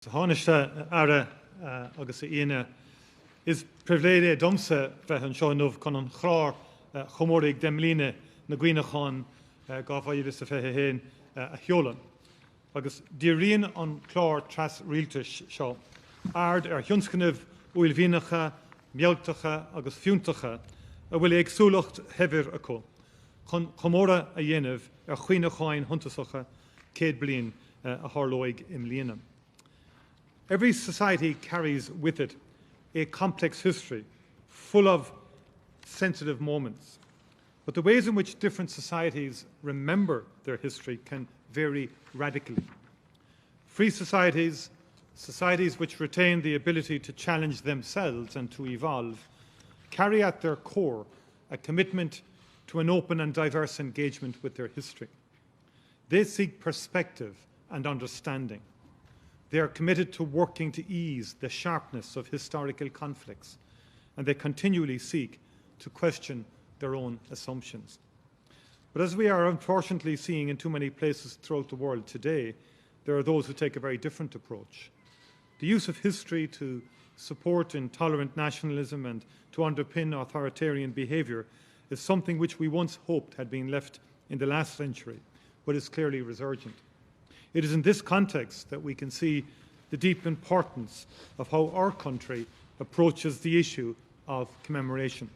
Tánaiste ara agus íana is priviléide domsa bheith an seo nómh chun an chrár chomóraigh demlíne na Gcuineáin gáfáidir sa fethe héin a cheolan. Agus díríonn an chlár tras rialtas seo ard thionscanmh uaillmhíneacha, mealltacha agus fiúntacha a bhfuil agsúlacht hebhir acu chun chomóra a dhéanamh Gcuineáin thuntasacha 100 bliain a tharlóigh im líana. Every society carries with it a complex history full of sensitive moments. But the ways in which different societies remember their history can vary radically. Free societies, societies which retain the ability to challenge themselves and to evolve, carry at their core a commitment to an open and diverse engagement with their history. They seek perspective and understanding. They are committed to working to ease the sharpness of historical conflicts, and they continually seek to question their own assumptions. But as we are unfortunately seeing in too many places throughout the world today, there are those who take a very different approach. The use of history to support intolerant nationalism and to underpin authoritarian behaviour is something which we once hoped had been left in the last century, but is clearly resurgent. It is in this context that we can see the deep importance of how our country approaches the issue of commemoration.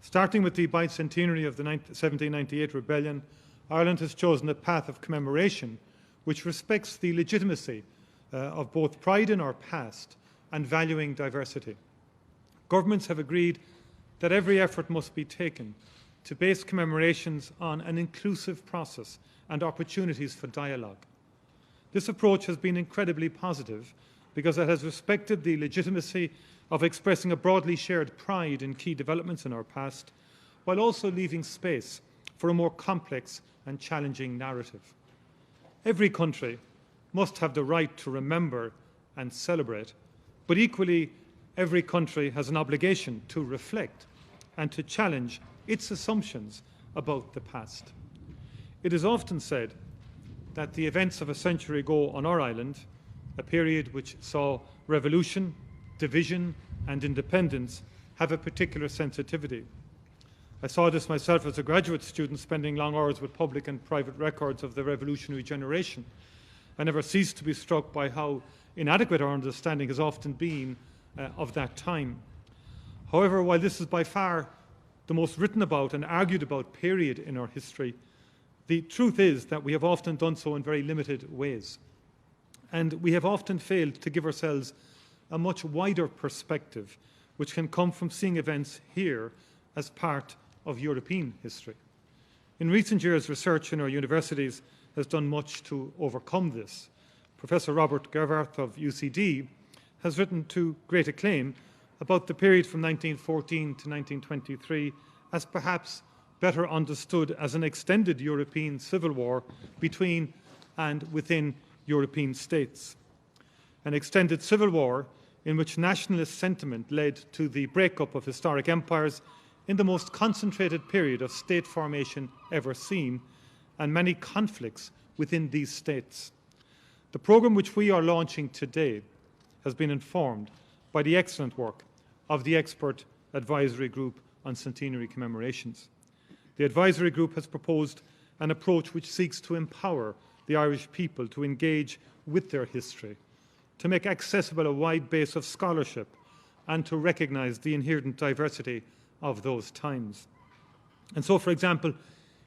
Starting with the bicentenary of the 1798 rebellion, Ireland has chosen a path of commemoration which respects the legitimacy of both pride in our past and valuing diversity. Governments have agreed that every effort must be taken to base commemorations on an inclusive process and opportunities for dialogue. This approach has been incredibly positive because it has respected the legitimacy of expressing a broadly shared pride in key developments in our past, while also leaving space for a more complex and challenging narrative. Every country must have the right to remember and celebrate, but equally, every country has an obligation to reflect and to challenge its assumptions about the past. It is often said that the events of a century ago on our island, a period which saw revolution, division and independence, have a particular sensitivity. I saw this myself as a graduate student, spending long hours with public and private records of the revolutionary generation. I never ceased to be struck by how inadequate our understanding has often been of that time. However, while this is by far the most written about and argued about period in our history, the truth is that we have often done so in very limited ways. And we have often failed to give ourselves a much wider perspective, which can come from seeing events here as part of European history. In recent years, research in our universities has done much to overcome this. Professor Robert Gervarth of UCD has written to great acclaim about the period from 1914 to 1923 as perhaps better understood as an extended European civil war between and within European states. An extended civil war in which nationalist sentiment led to the breakup of historic empires in the most concentrated period of state formation ever seen, and many conflicts within these states. The programme which we are launching today has been informed by the excellent work of the Expert Advisory Group on Centenary Commemorations. The advisory group has proposed an approach which seeks to empower the Irish people to engage with their history, to make accessible a wide base of scholarship, and to recognise the inherent diversity of those times. And so, for example,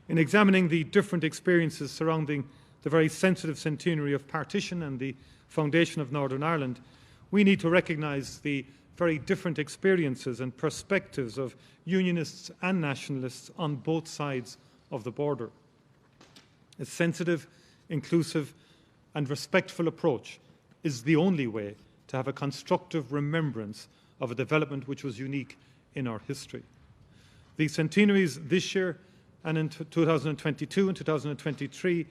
in examining the different experiences surrounding the very sensitive centenary of partition and the foundation of Northern Ireland, we need to recognise the very different experiences and perspectives of Unionists and nationalists on both sides of the border. A sensitive, inclusive and respectful approach is the only way to have a constructive remembrance of a development which was unique in our history. The centenaries this year and in 2022 and 2023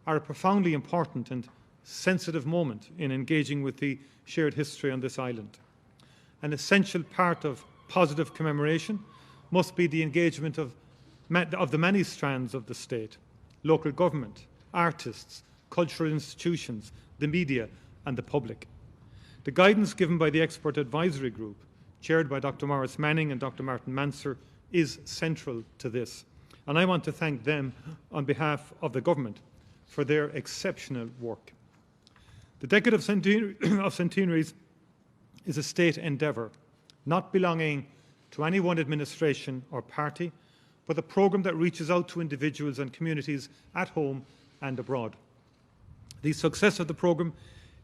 are a profoundly important and sensitive moment in engaging with the shared history on this island. An essential part of positive commemoration must be the engagement of the many strands of the state, local government, artists, cultural institutions, the media and the public. The guidance given by the Expert Advisory Group, chaired by Dr. Maurice Manning and Dr. Martin Manser, is central to this. And I want to thank them on behalf of the government for their exceptional work. The Decade of Centenaries is a state endeavour, not belonging to any one administration or party, but a programme that reaches out to individuals and communities at home and abroad. The success of the programme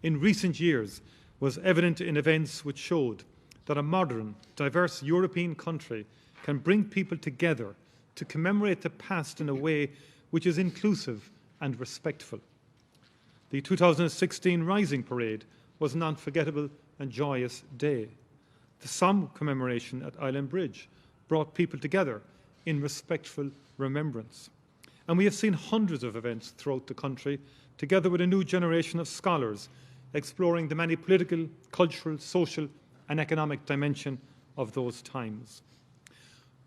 in recent years was evident in events which showed that a modern, diverse European country can bring people together to commemorate the past in a way which is inclusive and respectful. The 2016 Rising Parade was an unforgettable and joyous day. The Somme commemoration at Island Bridge brought people together in respectful remembrance. And we have seen hundreds of events throughout the country, together with a new generation of scholars exploring the many political, cultural, social and economic dimension of those times.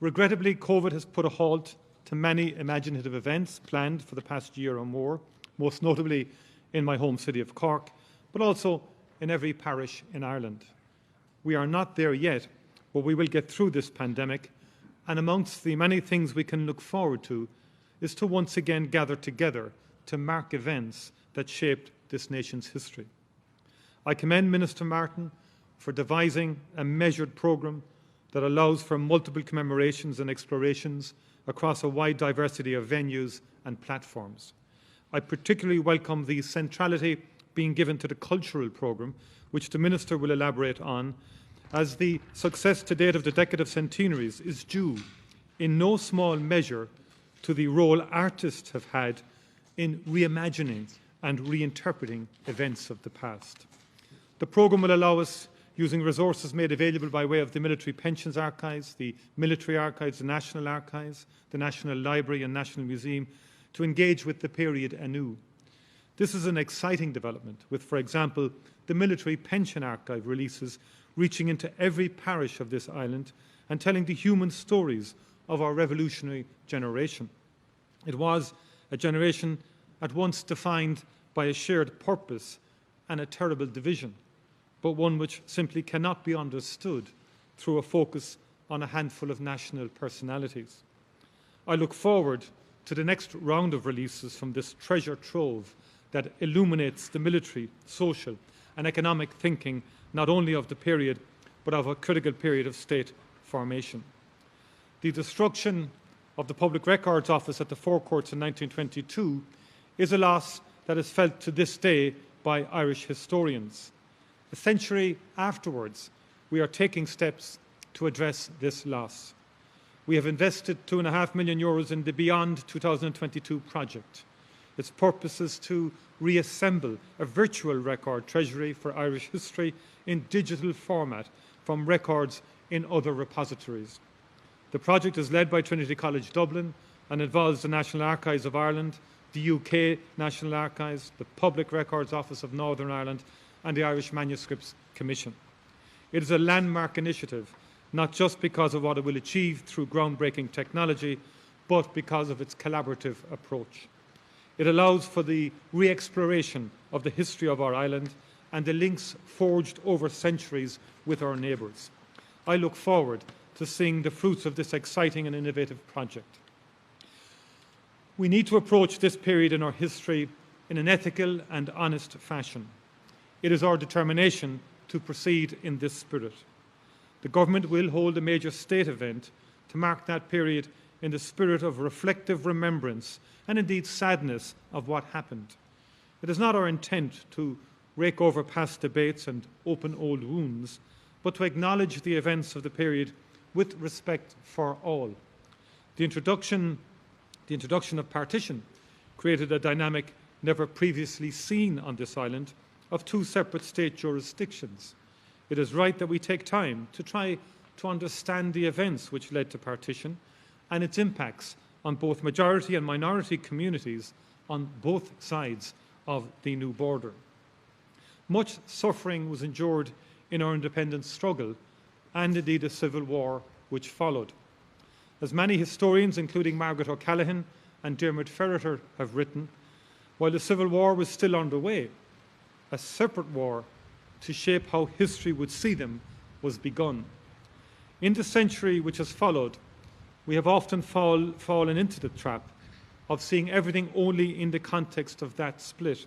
Regrettably, COVID has put a halt to many imaginative events planned for the past year or more, most notably in my home city of Cork, but also in every parish in Ireland. We are not there yet, but we will get through this pandemic, and amongst the many things we can look forward to is to once again gather together to mark events that shaped this nation's history. I commend Minister Martin for devising a measured programme that allows for multiple commemorations and explorations across a wide diversity of venues and platforms. I particularly welcome the centrality being given to the cultural programme, which the Minister will elaborate on, as the success to date of the Decade of Centenaries is due in no small measure to the role artists have had in reimagining and reinterpreting events of the past. The programme will allow us, using resources made available by way of the Military Pensions Archives, the Military Archives, the National Archives, the National Library and National Museum, to engage with the period anew. This is an exciting development with, for example, the Military Pension Archive releases reaching into every parish of this island and telling the human stories of our revolutionary generation. It was a generation at once defined by a shared purpose and a terrible division, but one which simply cannot be understood through a focus on a handful of national personalities. I look forward to the next round of releases from this treasure trove that illuminates the military, social and economic thinking not only of the period, but of a critical period of state formation. The destruction of the Public Records Office at the Four Courts in 1922 is a loss that is felt to this day by Irish historians. A century afterwards, we are taking steps to address this loss. We have invested €2.5 million in the Beyond 2022 project. Its purpose is to reassemble a virtual record treasury for Irish history in digital format from records in other repositories. The project is led by Trinity College Dublin and involves the National Archives of Ireland, the UK National Archives, the Public Records Office of Northern Ireland and the Irish Manuscripts Commission. It is a landmark initiative, not just because of what it will achieve through groundbreaking technology, but because of its collaborative approach. It allows for the re-exploration of the history of our island and the links forged over centuries with our neighbours. I look forward to seeing the fruits of this exciting and innovative project. We need to approach this period in our history in an ethical and honest fashion. It is our determination to proceed in this spirit. The government will hold a major state event to mark that period in the spirit of reflective remembrance and indeed sadness of what happened. It is not our intent to rake over past debates and open old wounds, but to acknowledge the events of the period with respect for all. The introduction of partition created a dynamic never previously seen on this island of two separate state jurisdictions. It is right that we take time to try to understand the events which led to partition and its impacts on both majority and minority communities on both sides of the new border. Much suffering was endured in our independence struggle and indeed the civil war which followed. As many historians, including Margaret O'Callaghan and Dermot Ferreter, have written, while the civil war was still underway, a separate war to shape how history would see them was begun. In the century which has followed, we have often fallen into the trap of seeing everything only in the context of that split,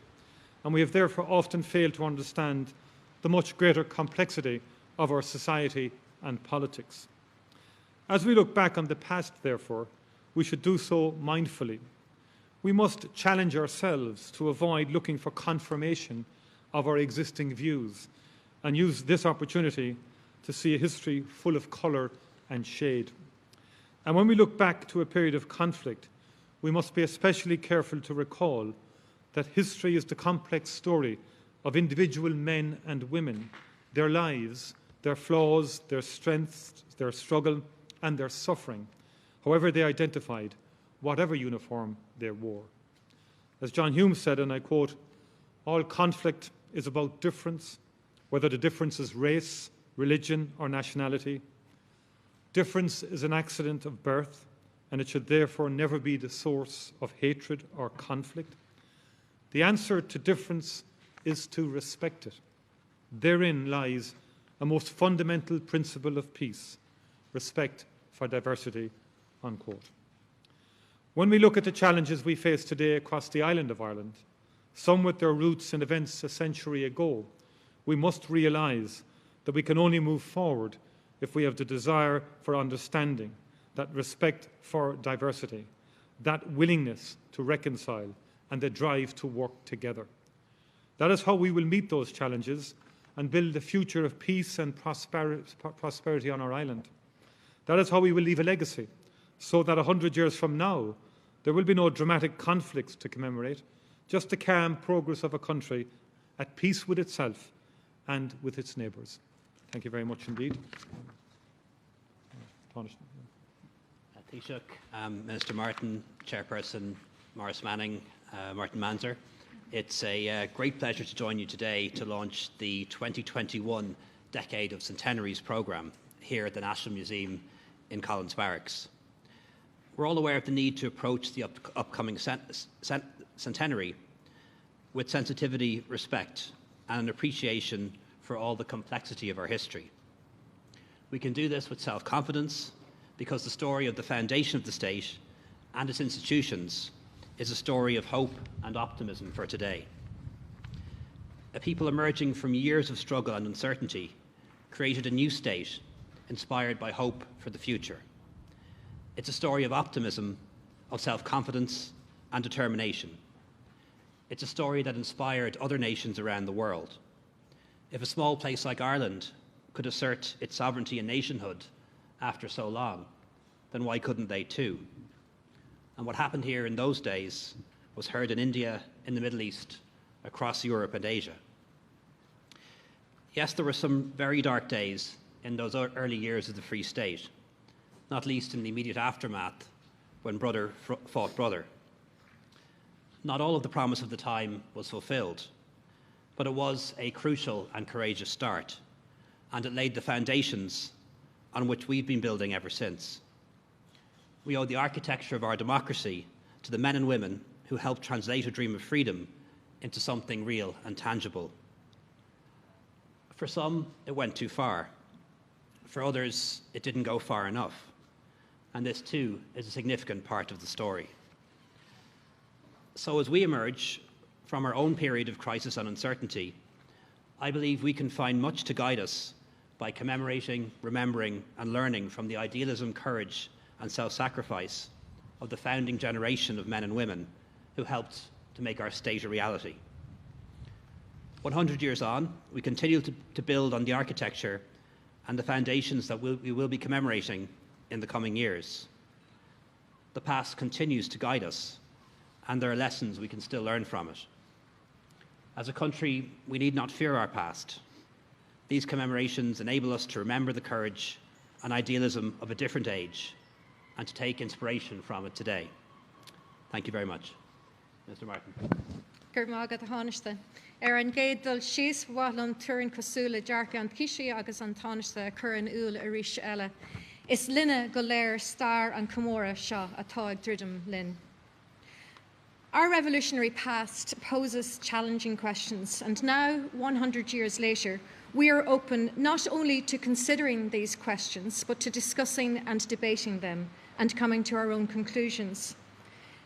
and we have therefore often failed to understand the much greater complexity of our society and politics. As we look back on the past, therefore, we should do so mindfully. We must challenge ourselves to avoid looking for confirmation of our existing views and use this opportunity to see a history full of colour and shade. And when we look back to a period of conflict, we must be especially careful to recall that history is the complex story of individual men and women, their lives, their flaws, their strengths, their struggle, and their suffering, however they identified, whatever uniform they wore. As John Hume said, and I quote, "All conflict is about difference, whether the difference is race, religion, or nationality. Difference is an accident of birth, and it should therefore never be the source of hatred or conflict. The answer to difference is to respect it. Therein lies a most fundamental principle of peace, respect for diversity," unquote. When we look at the challenges we face today across the island of Ireland, some with their roots in events a century ago, we must realise that we can only move forward if we have the desire for understanding, that respect for diversity, that willingness to reconcile, and the drive to work together. That is how we will meet those challenges and build a future of peace and prosperity on our island. That is how we will leave a legacy, so that 100 years from now, there will be no dramatic conflicts to commemorate, just the calm progress of a country at peace with itself and with its neighbours. Thank you very much indeed. Taoiseach, Minister Martin, Chairperson Maurice Manning, Martin Manzer. It's a great pleasure to join you today to launch the 2021 Decade of Centenaries Programme here at the National Museum in Collins Barracks. We're all aware of the need to approach the upcoming centenary with sensitivity, respect, and an appreciation for all the complexity of our history. We can do this with self-confidence because the story of the foundation of the state and its institutions is a story of hope and optimism for today. A people emerging from years of struggle and uncertainty created a new state inspired by hope for the future. It's a story of optimism, of self-confidence and determination. It's a story that inspired other nations around the world. If a small place like Ireland could assert its sovereignty and nationhood after so long, then why couldn't they too? And what happened here in those days was heard in India, in the Middle East, across Europe and Asia. Yes, there were some very dark days in those early years of the Free State, not least in the immediate aftermath when brother fought brother. Not all of the promise of the time was fulfilled, but it was a crucial and courageous start, and it laid the foundations on which we've been building ever since. We owe the architecture of our democracy to the men and women who helped translate a dream of freedom into something real and tangible. For some, it went too far. For others, it didn't go far enough. And this too is a significant part of the story. So as we emerge from our own period of crisis and uncertainty, I believe we can find much to guide us by commemorating, remembering, and learning from the idealism, courage, and self-sacrifice of the founding generation of men and women who helped to make our state a reality. 100 years on, we continue to build on the architecture and the foundations that we will be commemorating in the coming years. The past continues to guide us, and there are lessons we can still learn from it. As a country, we need not fear our past. These commemorations enable us to remember the courage and idealism of a different age and to take inspiration from it today. Thank you very much. Mr. Martin. Gurmaga Tánaiste. An gédal síos bhhalam turin cosúla dearca an ciisi agus an Tánaiste churan úl a ríis eile. Is linne go léir star an comóra seo atá ag dridim linn. Our revolutionary past poses challenging questions, and now, 100 years later, we are open not only to considering these questions, but to discussing and debating them and coming to our own conclusions.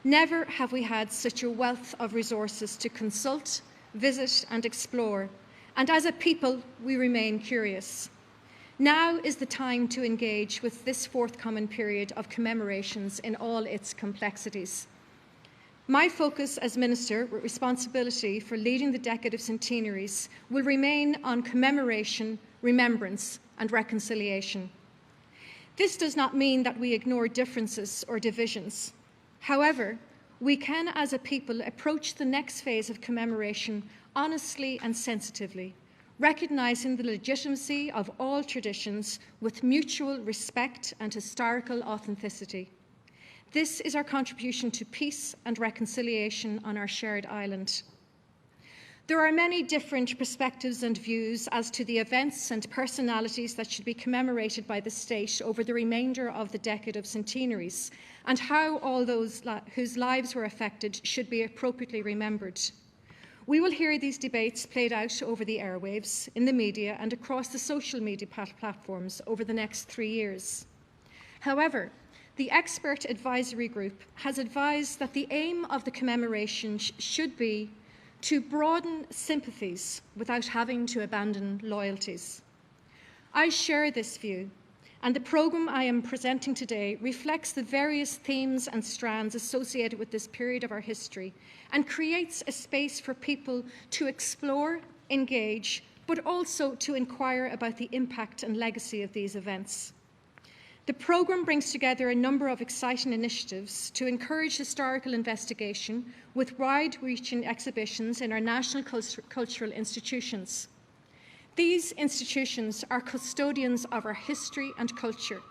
Never have we had such a wealth of resources to consult, visit, and explore, and as a people, we remain curious. Now is the time to engage with this forthcoming period of commemorations in all its complexities. My focus as Minister with responsibility for leading the Decade of Centenaries will remain on commemoration, remembrance, and reconciliation. This does not mean that we ignore differences or divisions. However, we can as a people approach the next phase of commemoration honestly and sensitively, recognising the legitimacy of all traditions with mutual respect and historical authenticity. This is our contribution to peace and reconciliation on our shared island. There are many different perspectives and views as to the events and personalities that should be commemorated by the state over the remainder of the Decade of Centenaries, and how all those whose lives were affected should be appropriately remembered. We will hear these debates played out over the airwaves, in the media, and across the social media platforms over the next 3 years. However, the Expert Advisory Group has advised that the aim of the commemoration should be to broaden sympathies without having to abandon loyalties. I share this view, and the programme I am presenting today reflects the various themes and strands associated with this period of our history and creates a space for people to explore, engage, but also to inquire about the impact and legacy of these events. The programme brings together a number of exciting initiatives to encourage historical investigation with wide-reaching exhibitions in our national cultural institutions. These institutions are custodians of our history and culture,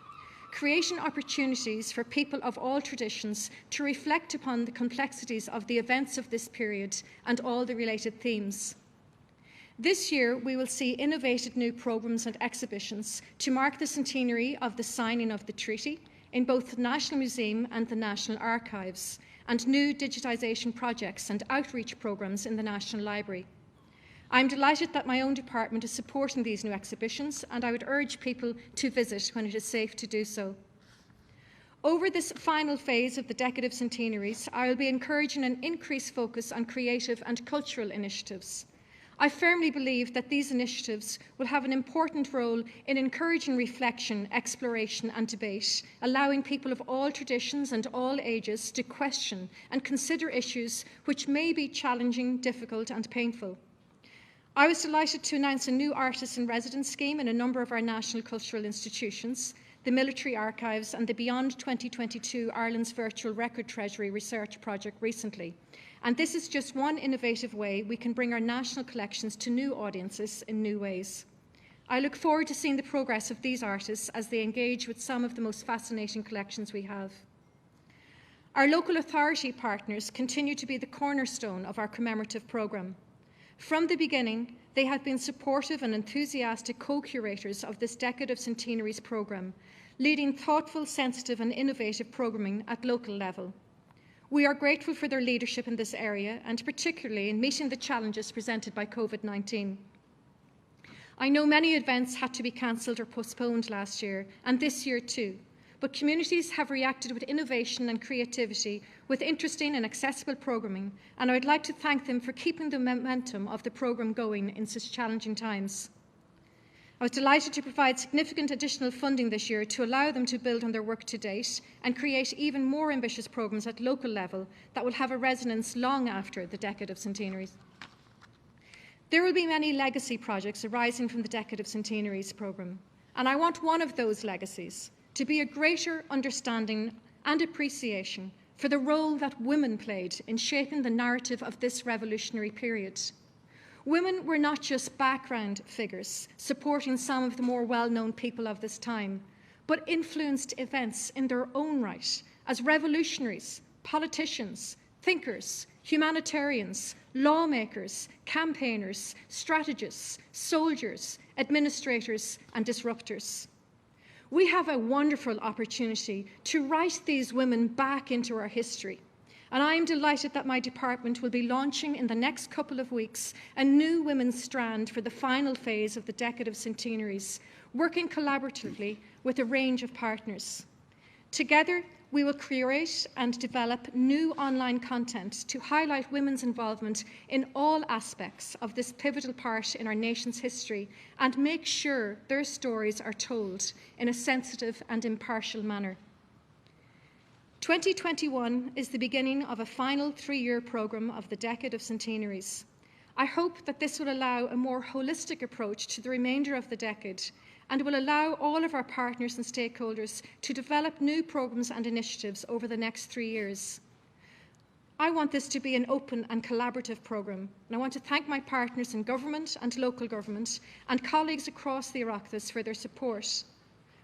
creating opportunities for people of all traditions to reflect upon the complexities of the events of this period and all the related themes. This year, we will see innovative new programmes and exhibitions to mark the centenary of the signing of the treaty in both the National Museum and the National Archives, and new digitisation projects and outreach programmes in the National Library. I am delighted that my own department is supporting these new exhibitions, and I would urge people to visit when it is safe to do so. Over this final phase of the Decade of Centenaries, I will be encouraging an increased focus on creative and cultural initiatives. I firmly believe that these initiatives will have an important role in encouraging reflection, exploration and debate, allowing people of all traditions and all ages to question and consider issues which may be challenging, difficult and painful. I was delighted to announce a new Artists in Residence scheme in a number of our national cultural institutions, the Military Archives and the Beyond 2022 Ireland's Virtual Record Treasury Research Project recently. And this is just one innovative way we can bring our national collections to new audiences in new ways. I look forward to seeing the progress of these artists as they engage with some of the most fascinating collections we have. Our local authority partners continue to be the cornerstone of our commemorative programme. From the beginning, they have been supportive and enthusiastic co-curators of this Decade of Centenaries programme, leading thoughtful, sensitive and innovative programming at local level. We are grateful for their leadership in this area, and particularly in meeting the challenges presented by COVID-19. I know many events had to be cancelled or postponed last year, and this year too, but communities have reacted with innovation and creativity with interesting and accessible programming, and I would like to thank them for keeping the momentum of the programme going in such challenging times. I was delighted to provide significant additional funding this year to allow them to build on their work to date and create even more ambitious programmes at local level that will have a resonance long after the Decade of Centenaries. There will be many legacy projects arising from the Decade of Centenaries programme, and I want one of those legacies to be a greater understanding and appreciation for the role that women played in shaping the narrative of this revolutionary period. Women were not just background figures supporting some of the more well-known people of this time, but influenced events in their own right as revolutionaries, politicians, thinkers, humanitarians, lawmakers, campaigners, strategists, soldiers, administrators and disruptors. We have a wonderful opportunity to write these women back into our history And I am delighted that my department will be launching in the next couple of weeks a new women's strand for the final phase of the Decade of Centenaries, working collaboratively with a range of partners. Together, we will curate and develop new online content to highlight women's involvement in all aspects of this pivotal part in our nation's history and make sure their stories are told in a sensitive and impartial manner. 2021 is the beginning of a final 3-year programme of the Decade of Centenaries. I hope that this will allow a more holistic approach to the remainder of the decade and will allow all of our partners and stakeholders to develop new programmes and initiatives over the next 3 years. I want this to be an open and collaborative programme, and I want to thank my partners in government and local government and colleagues across the Oireachtas for their support.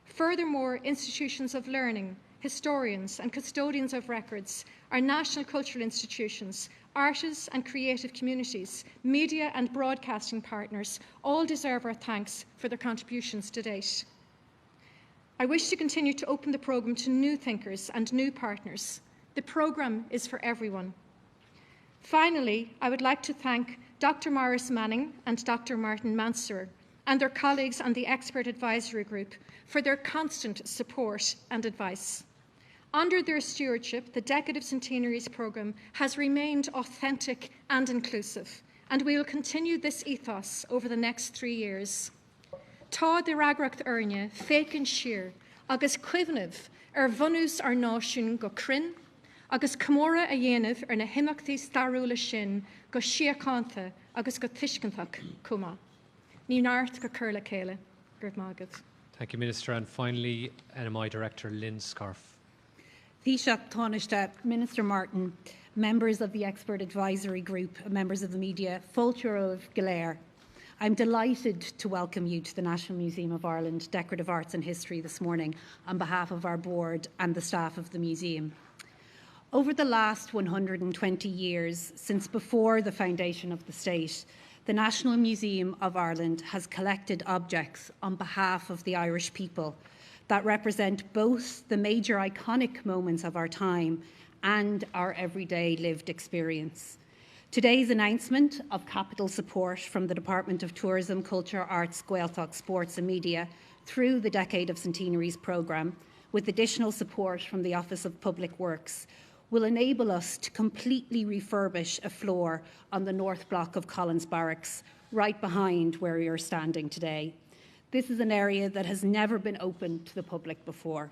Furthermore, institutions of learning, historians and custodians of records, our national cultural institutions, artists and creative communities, media and broadcasting partners all deserve our thanks for their contributions to date. I wish to continue to open the programme to new thinkers and new partners. The programme is for everyone. Finally, I would like to thank Dr. Maurice Manning and Dr. Martin Manser and their colleagues on the Expert Advisory Group for their constant support and advice. Under their stewardship, the Decade of Centenaries programme has remained authentic and inclusive, and we will continue this ethos over the next 3 years. Tá de ragracht urne, fécin sheer, agus cuimhnimh bhunús ar náisiún go crin, agus cumóra a dhéanamh ar na himachtaí starúla sin go siacánta agus go tuiscintach cuma. Ní náirt go curla céile, Gurt Mágad. Thank you, Minister. And finally, NMI Director Lynn Scarf. Taoiseach Tánaiste, Minister Martin, members of the Expert Advisory Group, members of the media, Fulcher of Gaeltacht. I'm delighted to welcome you to the National Museum of Ireland Decorative Arts and History this morning on behalf of our board and the staff of the museum. Over the last 120 years, since before the foundation of the state, the National Museum of Ireland has collected objects on behalf of the Irish people that represent both the major iconic moments of our time and our everyday lived experience. Today's announcement of capital support from the Department of Tourism, Culture, Arts, Gaeltacht, Sports and Media through the Decade of Centenaries Programme, with additional support from the Office of Public Works, will enable us to completely refurbish a floor on the north block of Collins Barracks, right behind where we are standing today. This is an area that has never been open to the public before.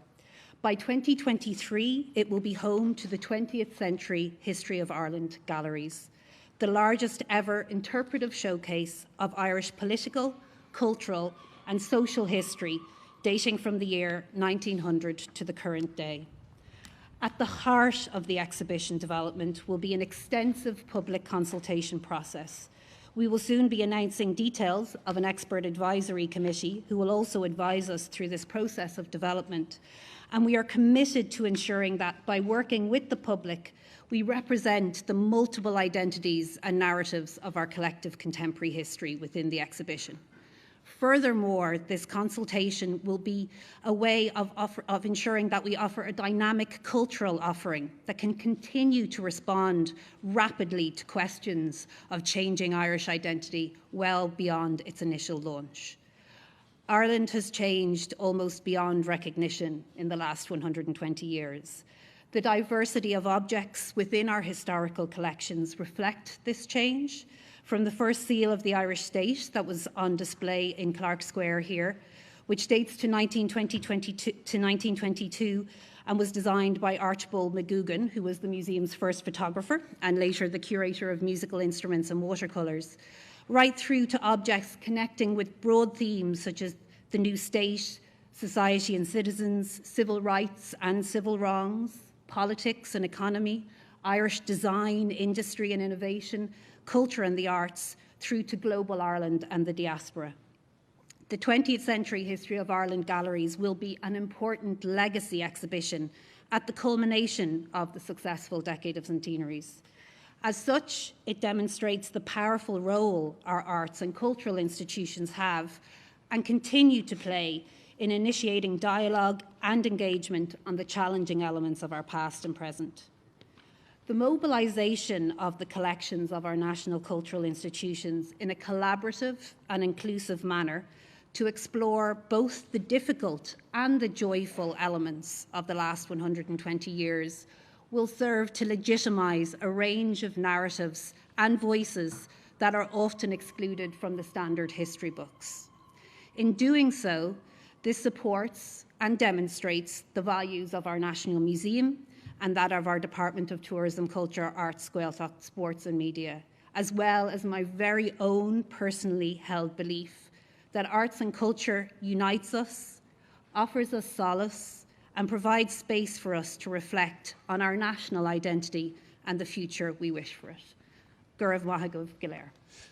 By 2023, it will be home to the 20th Century History of Ireland galleries, the largest ever interpretive showcase of Irish political, cultural and social history dating from the year 1900 to the current day. At the heart of the exhibition development will be an extensive public consultation process. We will soon be announcing details of an expert advisory committee who will also advise us through this process of development. And we are committed to ensuring that by working with the public, we represent the multiple identities and narratives of our collective contemporary history within the exhibition. Furthermore, this consultation will be a way of ensuring that we offer a dynamic cultural offering that can continue to respond rapidly to questions of changing Irish identity well beyond its initial launch. Ireland has changed almost beyond recognition in the last 120 years. The diversity of objects within our historical collections reflect this change, from the first seal of the Irish state that was on display in Clark Square here, which dates to 1922 and was designed by Archibald McGugan, who was the museum's first photographer and later the curator of musical instruments and watercolours, right through to objects connecting with broad themes such as the new state, society and citizens, civil rights and civil wrongs, politics and economy, Irish design, industry and innovation, culture and the arts, through to global Ireland and the diaspora. The 20th Century History of Ireland galleries will be an important legacy exhibition at the culmination of the successful Decade of Centenaries. As such, it demonstrates the powerful role our arts and cultural institutions have and continue to play in initiating dialogue and engagement on the challenging elements of our past and present. The mobilisation of the collections of our national cultural institutions in a collaborative and inclusive manner to explore both the difficult and the joyful elements of the last 120 years will serve to legitimise a range of narratives and voices that are often excluded from the standard history books. In doing so, this supports and demonstrates the values of our National Museum and that of our Department of Tourism, Culture, Arts, Gaeltacht, Sports and Media, as well as my very own personally held belief that arts and culture unites us, offers us solace, and provides space for us to reflect on our national identity and the future we wish for it. Gurav Mahagav Galer.